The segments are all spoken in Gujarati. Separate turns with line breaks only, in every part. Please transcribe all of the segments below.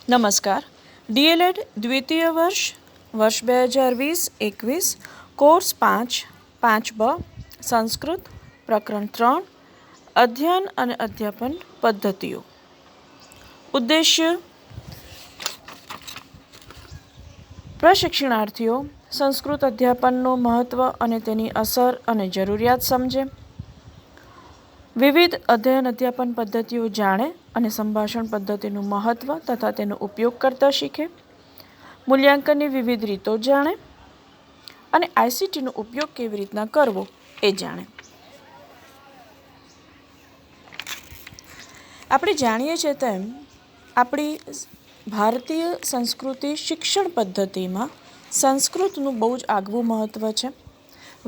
નમસ્કાર. ડીએલએડ દ્વિતીય વર્ષ 2020-21 કોર્સ 5 સંસ્કૃત પ્રકરણ 3 અધ્યયન અને અધ્યાપન પદ્ધતિઓ. ઉદ્દેશ્ય: પ્રશિક્ષણાર્થીઓ સંસ્કૃત અધ્યાપનનું મહત્ત્વ અને તેની અસર અને જરૂરિયાત સમજે, વિવિધ અધ્યયન અધ્યાપન પદ્ધતિઓ જાણે અને સંભાષણ પદ્ધતિનું મહત્ત્વ તથા તેનો ઉપયોગ કરતા શીખે, મૂલ્યાંકનની વિવિધ રીતો જાણે અને આઈસીટીનો ઉપયોગ કેવી રીતના કરવો એ જાણે. આપણે જાણીએ છીએ તેમ આપણી ભારતીય સંસ્કૃતિ શિક્ષણ પદ્ધતિમાં સંસ્કૃતનું બહુ જ આગવું મહત્ત્વ છે.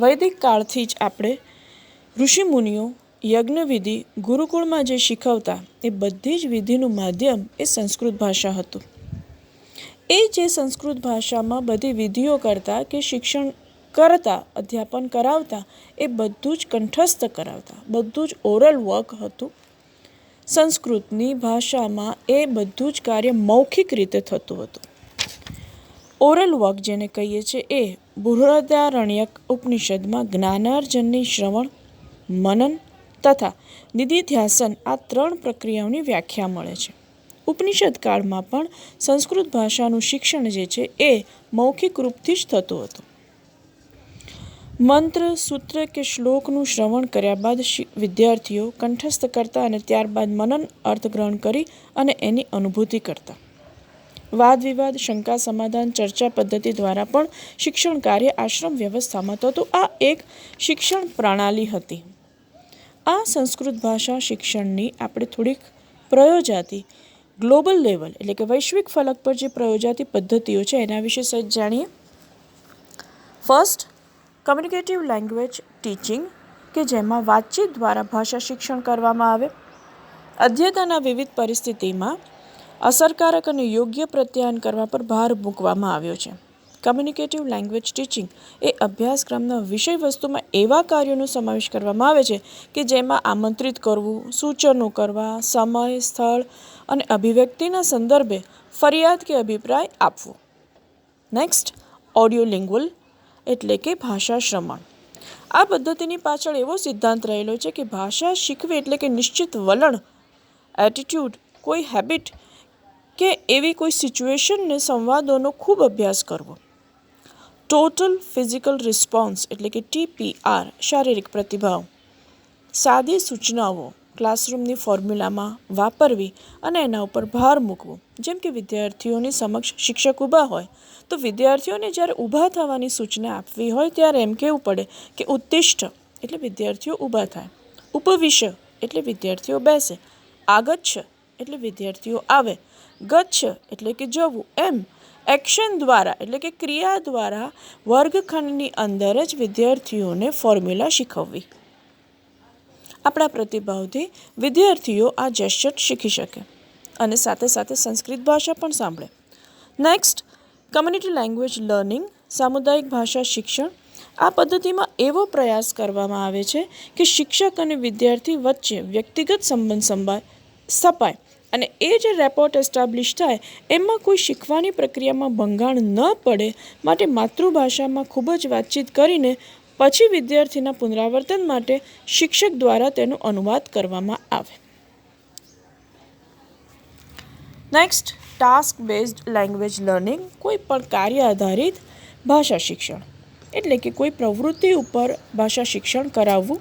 વૈદિક કાળથી જ આપણે ઋષિમુનિઓ યજ્ઞવિધિ ગુરુકુળમાં જે શીખવતા એ બધી જ વિધિનું માધ્યમ એ સંસ્કૃત ભાષા હતું. એ જે સંસ્કૃત ભાષામાં બધી વિધિઓ કરતા કે શિક્ષણ કરતા, અધ્યાપન કરાવતા, એ બધું જ કંઠસ્થ કરાવતા, બધું જ ઓરલ વર્ક હતું. સંસ્કૃતની ભાષામાં એ બધું જ કાર્ય મૌખિક રીતે થતું હતું. ઓરલ વર્ક જેને કહીએ છીએ એ બૃહદારણ્યક ઉપનિષદમાં જ્ઞાનાર્જનની શ્રવણ, મનન તથા નિધિધ્યાસન આ 3 પ્રક્રિયાઓની વ્યાખ્યા મળે છે. ઉપનિષદ કાળમાં પણ સંસ્કૃત ભાષાનું શિક્ષણ જે છે એ મૌખિક રૂપથી જ થતું હતું. મંત્ર, સૂત્ર કે શ્લોકનું શ્રવણ કર્યા બાદ વિદ્યાર્થીઓ કંઠસ્થ કરતા અને ત્યારબાદ મનન અર્થગ્રહણ કરી અને એની અનુભૂતિ કરતા. વાદ વિવાદ, શંકા સમાધાન, ચર્ચા પદ્ધતિ દ્વારા પણ શિક્ષણ કાર્ય આશ્રમ વ્યવસ્થામાં થતું. આ એક શિક્ષણ પ્રણાલી હતી. આ સંસ્કૃત ભાષા શિક્ષણની આપણે થોડીક પ્રયોજાતિ ગ્લોબલ લેવલ એટલે કે વૈશ્વિક ફલક પર જે પ્રયોજાતિ પદ્ધતિઓ છે એના વિશે સહેજ જાણીએ. ફર્સ્ટ, કમ્યુનિકેટિવ લેંગ્વેજ ટીચિંગ કે જેમાં વાતચીત દ્વારા ભાષા શિક્ષણ કરવામાં આવે. અધ્યયનના વિવિધ પરિસ્થિતિમાં અસરકારક અને યોગ્ય પ્રત્યાયન કરવા પર ભાર મૂકવામાં આવ્યો છે. કમ્યુનિકેટિવ લેંગ્વેજ ટીચિંગ એ અભ્યાસક્રમના વિષય વસ્તુમાં એવા કાર્યોનો સમાવેશ કરવામાં આવે છે કે જેમાં આમંત્રિત કરવું, સૂચનો કરવા, સમય, સ્થળ અને અભિવ્યક્તિના સંદર્ભે ફરિયાદ કે અભિપ્રાય આપવો. નેક્સ્ટ, ઓડિયોલિંગ્વલ એટલે કે ભાષા શ્રવણ. આ પદ્ધતિની પાછળ એવો સિદ્ધાંત રહેલો છે કે ભાષા શીખવી એટલે કે નિશ્ચિત વલણ, એટીટ્યૂડ, કોઈ હેબિટ કે એવી કોઈ સિચ્યુએશનને સંવાદોનો ખૂબ અભ્યાસ કરવો. ટોટલ ફિઝિકલ રિસ્પોન્સ એટલે કે TPR શારીરિક પ્રતિભાવ, સાદી સૂચનાઓ ક્લાસરૂમની ફોર્મ્યુલામાં વાપરવી અને એના ઉપર ભાર મૂકવો. જેમ કે વિદ્યાર્થીઓની સમક્ષ શિક્ષક ઊભા હોય તો વિદ્યાર્થીઓને જ્યારે ઊભા થવાની સૂચના આપવી હોય ત્યારે એમ કહેવું પડે કે ઉત્તિષ્ઠ એટલે વિદ્યાર્થીઓ ઊભા થાય, ઉપવિશ એટલે વિદ્યાર્થીઓ બેસે, આગચ્છ એટલે વિદ્યાર્થીઓ આવે, ગચ્છ એટલે કે જવું. એમ એક્શન દ્વારા એટલે કે ક્રિયા દ્વારા વર્ગખંડની અંદર જ વિદ્યાર્થીઓને ફોર્મ્યુલા શીખવવી. આપણા પ્રતિભાવથી વિદ્યાર્થીઓ આ જેસ્ચર શીખી શકે અને સાથે સાથે સંસ્કૃત ભાષા પણ સાંભળે. નેક્સ્ટ, કમ્યુનિટી લેંગ્વેજ લર્નિંગ સામુદાયિક ભાષા શિક્ષણ. આ પદ્ધતિમાં એવો પ્રયાસ કરવામાં આવે છે કે શિક્ષક અને વિદ્યાર્થી વચ્ચે વ્યક્તિગત સંબંધ સ્થપાય અને એ જે રેપોર્ટ એસ્ટાબ્લિશ થાય એમાં કોઈ શીખવાની પ્રક્રિયામાં ભંગાણ ન પડે માટે માતૃભાષામાં ખૂબ જ વાતચીત કરીને પછી વિદ્યાર્થીના પુનરાવર્તન માટે શિક્ષક દ્વારા તેનો અનુવાદ કરવામાં આવે. Next, task based language learning. કોઈ પણ કાર્ય આધારિત ભાષા શિક્ષણ એટલે કે કોઈ પ્રવૃત્તિ ઉપર ભાષા શિક્ષણ કરાવવું.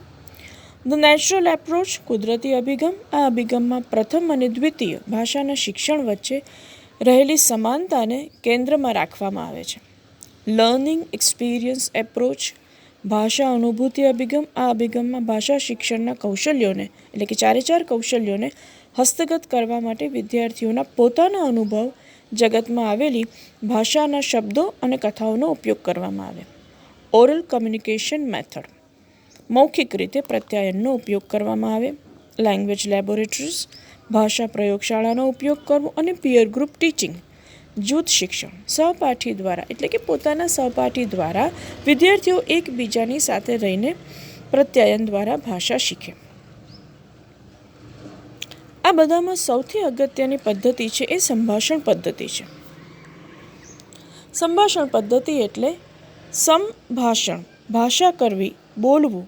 ધ નેચરલ એપ્રોચ કુદરતી અભિગમ. આ અભિગમમાં પ્રથમ અને દ્વિતીય ભાષાના શિક્ષણ વચ્ચે રહેલી સમાનતાને કેન્દ્રમાં રાખવામાં આવે છે. લર્નિંગ એક્સપિરિયન્સ એપ્રોચ ભાષા અનુભૂતિ અભિગમ. આ અભિગમમાં ભાષા શિક્ષણના કૌશલ્યોને એટલે કે 4 કૌશલ્યોને હસ્તગત કરવા માટે વિદ્યાર્થીઓના પોતાના અનુભવ જગતમાં આવેલી ભાષાના શબ્દો અને કથાઓનો ઉપયોગ કરવામાં આવે. ઓરલ કમ્યુનિકેશન મેથડ મૌખિક રીતે પ્રત્યાયનનો ઉપયોગ કરવામાં આવે. લેંગ્વેજ લેબોરેટરીઝ ભાષા પ્રયોગશાળાનો ઉપયોગ કરવો અને પિયર ગ્રુપ ટીચિંગ જૂથ શિક્ષણ સહપાઠી દ્વારા એટલે કે પોતાના સહપાઠી દ્વારા વિદ્યાર્થીઓ એકબીજાની સાથે રહીને પ્રત્યાયન દ્વારા ભાષા શીખે. આ બધામાં સૌથી અગત્યની પદ્ધતિ છે એ સંભાષણ પદ્ધતિ છે. સંભાષણ પદ્ધતિ એટલે સંભાષણ, ભાષા કરવી, બોલવું.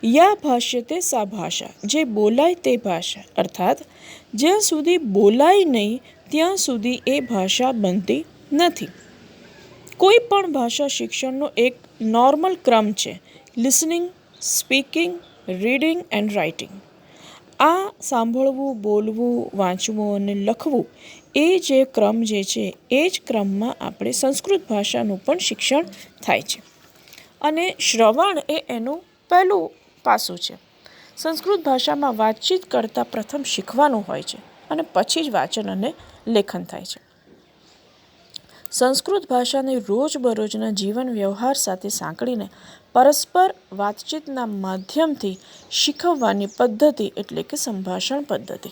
યા ભાષ્યતે સા ભાષા, જે બોલાય તે ભાષા. અર્થાત જ્યાં સુધી બોલાય નહીં ત્યાં સુધી એ ભાષા બનતી નથી. કોઈ પણ ભાષા શિક્ષણનો એક નોર્મલ ક્રમ છે. Listening, speaking, reading and writing. આ સાંભળવું, બોલવું, વાંચવું અને લખવું એ જે ક્રમ જે છે એ જ ક્રમમાં આપણે સંસ્કૃત ભાષાનું પણ શિક્ષણ થાય છે. અને શ્રવણ એ એનું પહેલું પાસું છે. સંસ્કૃત ભાષામાં વાતચીત કરતાં પ્રથમ શીખવાનું હોય છે અને પછી જ વાંચન અને લેખન થાય છે. સંસ્કૃત ભાષાને રોજબરોજના જીવન વ્યવહાર સાથે સાંકળીને પરસ્પર વાતચીતના માધ્યમથી શીખવવાની પદ્ધતિ એટલે કે સંભાષણ પદ્ધતિ.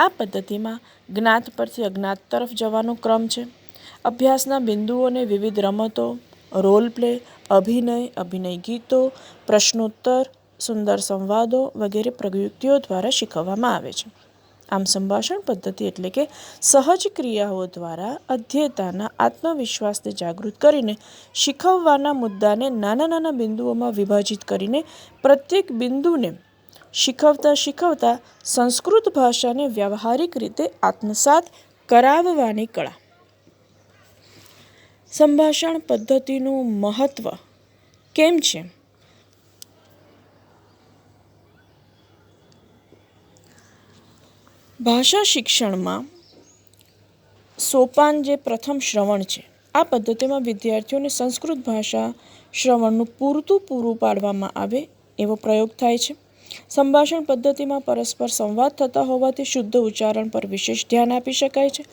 આ પદ્ધતિમાં જ્ઞાત પરથી અજ્ઞાત તરફ જવાનો ક્રમ છે. અભ્યાસના બિંદુઓને વિવિધ રમતો, રોલ પ્લે, અભિનય ગીતો, પ્રશ્નોત્તર, સુંદર સંવાદો વગેરે પ્રયુક્તિઓ દ્વારા શીખવવામાં આવે છે. આમ સંભાષણ પદ્ધતિ એટલે કે સહજ ક્રિયાઓ દ્વારા અધ્યેતાના આત્મવિશ્વાસને જાગૃત કરીને શીખવવાના મુદ્દાને નાના નાના બિંદુઓમાં વિભાજિત કરીને પ્રત્યેક બિંદુને શીખવતા સંસ્કૃત ભાષાને વ્યવહારિક રીતે આત્મસાત કરાવવાની કળા. સંભાષણ પદ્ધતિનું મહત્વ કેમ છે? ભાષા શિક્ષણમાં સોપાન જે પ્રથમ શ્રવણ છે. આ પદ્ધતિમાં વિદ્યાર્થીઓને સંસ્કૃત ભાષા શ્રવણનું પૂરું પાડવામાં આવે એવો પ્રયોગ થાય છે. સંભાષણ પદ્ધતિમાં પરસ્પર સંવાદ થતા હોવાથી શુદ્ધ ઉચ્ચારણ પર વિશેષ ધ્યાન આપી શકાય છે.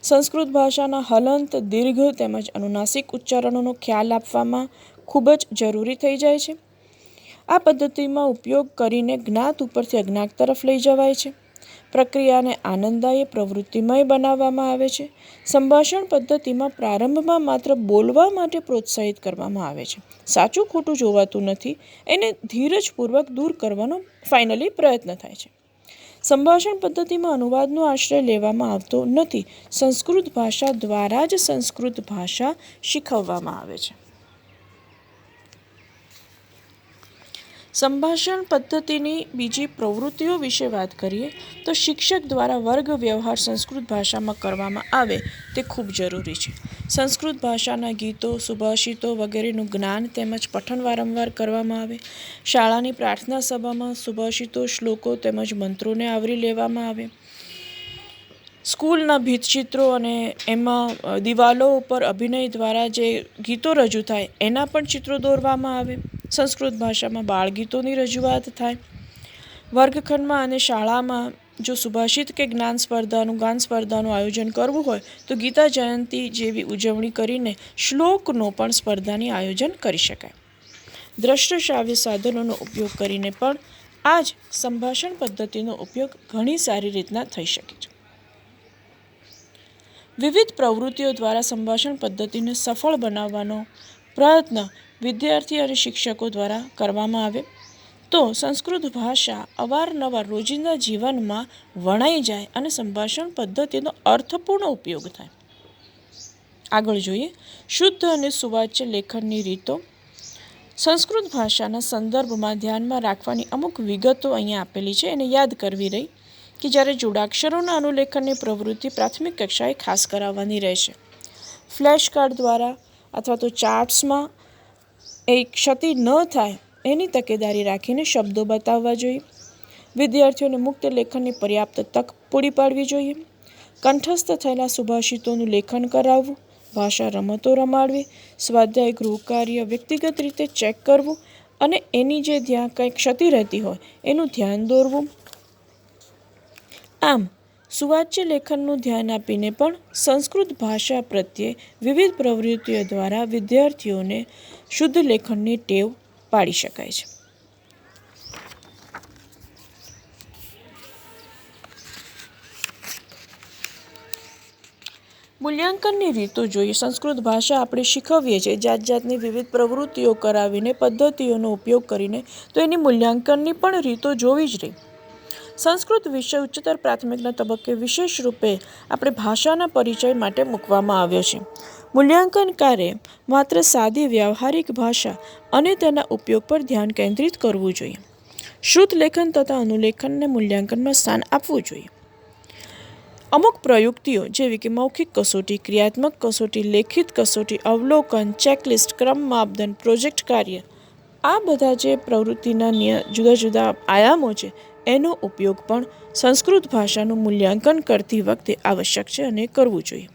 સંસ્કૃત ભાષાના હલંત, દીર્ઘ તેમજ અનુનાસિક ઉચ્ચારણોનો ખ્યાલ આપવામાં ખૂબ જ જરૂરી થઈ જાય છે. આ પદ્ધતિમાં ઉપયોગ કરીને જ્ઞાત ઉપરથી અજ્ઞાત તરફ લઈ જવાય છે. પ્રક્રિયાને આનંદદાયી, પ્રવૃત્તિમય બનાવવામાં આવે છે. સંભાષણ પદ્ધતિમાં પ્રારંભમાં માત્ર બોલવા માટે પ્રોત્સાહિત કરવામાં આવે છે. સાચું ખોટું જોવાતું નથી, એને ધીરજપૂર્વક દૂર કરવાનો ફાઇનલી પ્રયત્ન થાય છે. સંભાષણ પદ્ધતિમાં અનુવાદનો આશ્રય લેવામાં આવતો નથી. સંસ્કૃત ભાષા દ્વારા જ સંસ્કૃત ભાષા શીખવવામાં આવે છે. સંભાષણ પદ્ધતિની બીજી પ્રવૃત્તિઓ વિશે વાત કરીએ તો શિક્ષક દ્વારા વર્ગ વ્યવહાર સંસ્કૃત ભાષામાં કરવામાં આવે તે ખૂબ જરૂરી છે. સંસ્કૃત ભાષાના ગીતો, સુભાષિતો વગેરેનું જ્ઞાન તેમજ પઠન વારંવાર કરવામાં આવે. શાળાની પ્રાર્થના સભામાં સુભાષિતો, શ્લોકો તેમજ મંત્રોને આવરી લેવામાં આવે. સ્કૂલના ભીંતચિત્રો અને એમાં દિવાલો ઉપર અભિનય દ્વારા જે ગીતો રજૂ થાય એના પણ ચિત્રો દોરવામાં આવે. સંસ્કૃત ભાષામાં બાળગીતોની રજૂઆત થાય. વર્ગખંડમાં અને શાળામાં જો સુભાષિત કે ગાન સ્પર્ધાનું આયોજન કરવું હોય તો ગીતા જયંતિ જેવી ઉજવણી કરીને શ્લોકનો પણ સ્પર્ધાની આયોજન કરી શકાય. દ્રશ્ય શ્રાવ્ય સાધનોનો ઉપયોગ કરીને પણ આ જ સંભાષણ પદ્ધતિનો ઉપયોગ ઘણી સારી રીતના થઈ શકે છે. વિવિધ પ્રવૃત્તિઓ દ્વારા સંભાષણ પદ્ધતિને સફળ બનાવવાનો પ્રયત્ન વિદ્યાર્થી અને શિક્ષકો દ્વારા કરવામાં આવે તો સંસ્કૃત ભાષા અવારનવાર રોજિંદા જીવનમાં વણાઈ જાય અને સંભાષણ પદ્ધતિનો અર્થપૂર્ણ ઉપયોગ થાય. આગળ જોઈએ શુદ્ધ અને સુવાચ્ય લેખનની રીતો. સંસ્કૃત ભાષાના સંદર્ભમાં ધ્યાનમાં રાખવાની અમુક વિગતો અહીંયા આપેલી છે, એને યાદ કરવી રહી કે જ્યારે જોડાક્ષરોના અનુલેખનની પ્રવૃત્તિ પ્રાથમિક કક્ષાએ ખાસ કરાવવાની રહેશે. ફ્લેશ કાર્ડ દ્વારા અથવા તો ચાર્ટ્સમાં એ ક્ષતિ ન થાય એની તકેદારી રાખીને શબ્દો બતાવવા જોઈએ. વિદ્યાર્થીઓને મુક્ત લેખનની પર્યાપ્ત તક પૂરી પાડવી જોઈએ. કંઠસ્થ થયેલા સુભાષિતોનું લેખન કરાવવું, ભાષા રમતો રમાડવી, સ્વાધ્યાય ગૃહકાર્ય વ્યક્તિગત રીતે ચેક કરવું અને એની જે જ્યાં કંઈ ક્ષતિ રહેતી હોય એનું ધ્યાન દોરવું. આમ સુવાચ્ય લેખનનું ધ્યાન આપીને પણ સંસ્કૃત ભાષા પ્રત્યે વિવિધ પ્રવૃત્તિઓ દ્વારા વિદ્યાર્થીઓને શુદ્ધ લેખનની ટેવ પાડી શકાય છે. મૂલ્યાંકનની રીતો જોઈએ. સંસ્કૃત ભાષા આપણે શીખવીએ છીએ જાતની વિવિધ પ્રવૃત્તિઓ કરાવીને પદ્ધતિઓનો ઉપયોગ કરીને, તો એની મૂલ્યાંકનની પણ રીતો જોવી જ રહી. સંસ્કૃત વિષય ઉચ્ચતર પ્રાથમિકના તબક્કે વિશેષ રૂપે આપણે ભાષાના પરિચય માટે મૂકવામાં આવ્યો છે. મૂલ્યાંકન કાર્ય માત્ર સાદી વ્યવહારિક ભાષા અને તેના ઉપયોગ પર ધ્યાન કેન્દ્રિત કરવું જોઈએ. શુદ્ધ લેખન તથા અનુલેખનને મૂલ્યાંકનમાં સ્થાન આપવું જોઈએ. અમુક પ્રયુક્તિઓ જેવી કે મૌખિક કસોટી, ક્રિયાત્મક કસોટી, લેખિત કસોટી, અવલોકન, ચેકલિસ્ટ, ક્રમ માપદંડ, પ્રોજેક્ટ કાર્ય, આ બધા જે પ્રવૃત્તિના જુદા જુદા આયામો છે એનો ઉપયોગ પણ સંસ્કૃત ભાષાનું મૂલ્યાંકન કરતી વખતે આવશ્યક છે અને કરવું જોઈએ.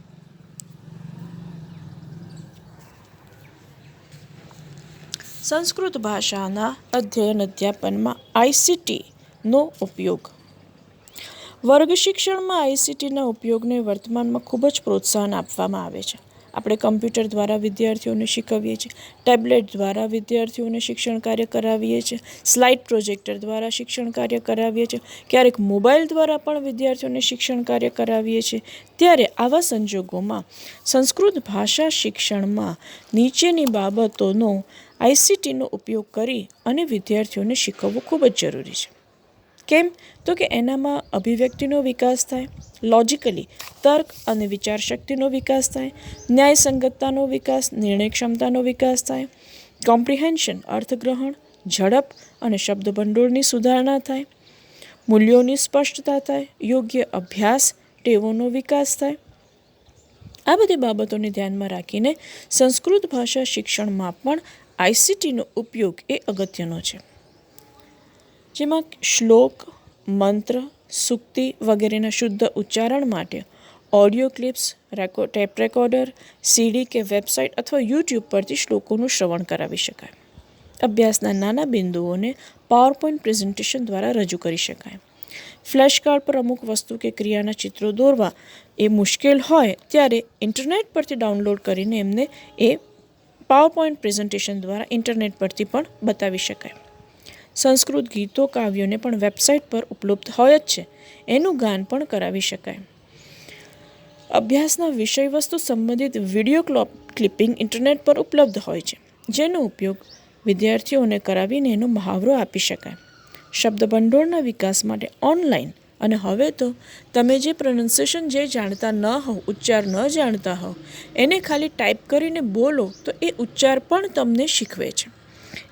સંસ્કૃત ભાષાના અધ્યયન અધ્યાપનમાં આઈસીટીનો ઉપયોગ. વર્ગ શિક્ષણમાં આઈસીટીના ઉપયોગને વર્તમાનમાં ખૂબ જ પ્રોત્સાહન આપવામાં આવે છે. આપણે કમ્પ્યુટર દ્વારા વિદ્યાર્થીઓને શીખવીએ છીએ, ટેબ્લેટ દ્વારા વિદ્યાર્થીઓને શિક્ષણ કાર્ય કરાવીએ છીએ, સ્લાઇડ પ્રોજેક્ટર દ્વારા શિક્ષણ કાર્ય કરાવીએ છીએ, ક્યારેક મોબાઈલ દ્વારા પણ વિદ્યાર્થીઓને શિક્ષણ કાર્ય કરાવીએ છીએ. ત્યારે આવા સંજોગોમાં સંસ્કૃત ભાષા શિક્ષણમાં નીચેની બાબતોનો આઈસીટીનો ઉપયોગ કરી અને વિદ્યાર્થીઓને શીખવવું ખૂબ જ જરૂરી છે. કેમ? તો કે એનામાં અભિવ્યક્તિનો વિકાસ થાય, લોજિકલી તર્ક અને વિચારશક્તિનો વિકાસ થાય, ન્યાયસંગતતાનો વિકાસ, નિર્ણય ક્ષમતાનો વિકાસ થાય, કોમ્પ્રિહેન્શન અર્થગ્રહણ, ઝડપ અને શબ્દભંડોળની સુધારણા થાય, મૂલ્યોની સ્પષ્ટતા થાય, યોગ્ય અભ્યાસ ટેવોનો વિકાસ થાય. આ બધી બાબતોને ધ્યાનમાં રાખીને સંસ્કૃત ભાષા શિક્ષણમાં પણ આઈસીટીનો ઉપયોગ એ અગત્યનો છે. જેમાં શ્લોક, મંત્ર, સૂક્તિ વગેરેના શુદ્ધ ઉચ્ચારણ માટે ઓડિયો ક્લિપ્સ, ટેપ રેકોર્ડર, સીડી કે વેબસાઇટ અથવા યુટ્યુબ પરથી શ્લોકોનું શ્રવણ કરાવી શકાય. અભ્યાસના નાના બિંદુઓને પાવરપોઈન્ટ પ્રેઝન્ટેશન દ્વારા રજૂ કરી શકાય. ફ્લેશ કાર્ડ પર અમુક વસ્તુ કે ક્રિયાના ચિત્રો દોરવા એ મુશ્કેલ હોય ત્યારે ઇન્ટરનેટ પરથી ડાઉનલોડ કરીને એમને એ પાવરપોઈન્ટ પ્રેઝન્ટેશન દ્વારા ઇન્ટરનેટ પરથી પણ બતાવી શકાય. સંસ્કૃત ગીતો, કાવ્યોને પણ વેબસાઇટ પર ઉપલબ્ધ હોય જ છે, એનું ગાન પણ કરાવી શકાય. અભ્યાસના વિષયવસ્તુ સંબંધિત વિડીયો ક્લિપિંગ ઇન્ટરનેટ પર ઉપલબ્ધ હોય છે, જેનો ઉપયોગ વિદ્યાર્થીઓને કરાવીને એનો મહાવરો આપી શકાય. શબ્દભંડોળના વિકાસ માટે ઓનલાઈન અને હવે તો તમે જે પ્રોનન્સિએશન જે જાણતા ન હોવ, ઉચ્ચાર ન જાણતા હોવ, એને ખાલી ટાઈપ કરીને બોલો તો એ ઉચ્ચાર પણ તમને શીખવે છે.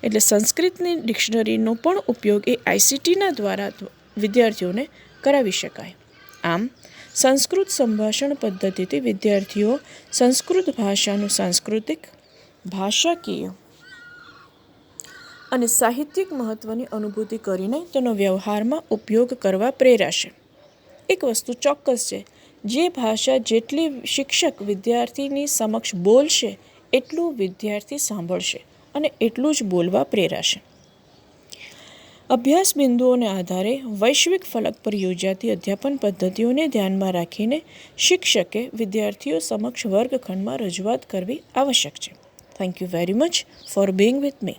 એટલે સંસ્કૃતની ડિક્શનરીનો પણ ઉપયોગ એ આઈસીટીના દ્વારા વિદ્યાર્થીઓને કરાવી શકાય. આમ સંસ્કૃત સંભાષણ પદ્ધતિથી વિદ્યાર્થીઓ સંસ્કૃત ભાષાનું સાંસ્કૃતિક, ભાષાકીય અને સાહિત્યિક મહત્ત્વની અનુભૂતિ કરીને તેનો વ્યવહારમાં ઉપયોગ કરવા પ્રેરાશે. એક વસ્તુ ચોક્કસ છે, જે ભાષા જેટલી શિક્ષક વિદ્યાર્થીની સમક્ષ બોલશે એટલું વિદ્યાર્થી સાંભળશે અને એટલું જ બોલવા પ્રેરાશે. અભ્યાસ બિંદુઓને આધારે વૈશ્વિક ફલક પર યોજાતી અધ્યાપન પદ્ધતિઓને ધ્યાનમાં રાખીને શિક્ષકે વિદ્યાર્થીઓ સમક્ષ વર્ગખંડમાં રજૂઆત કરવી આવશ્યક છે. Thank you very much for Bing with me.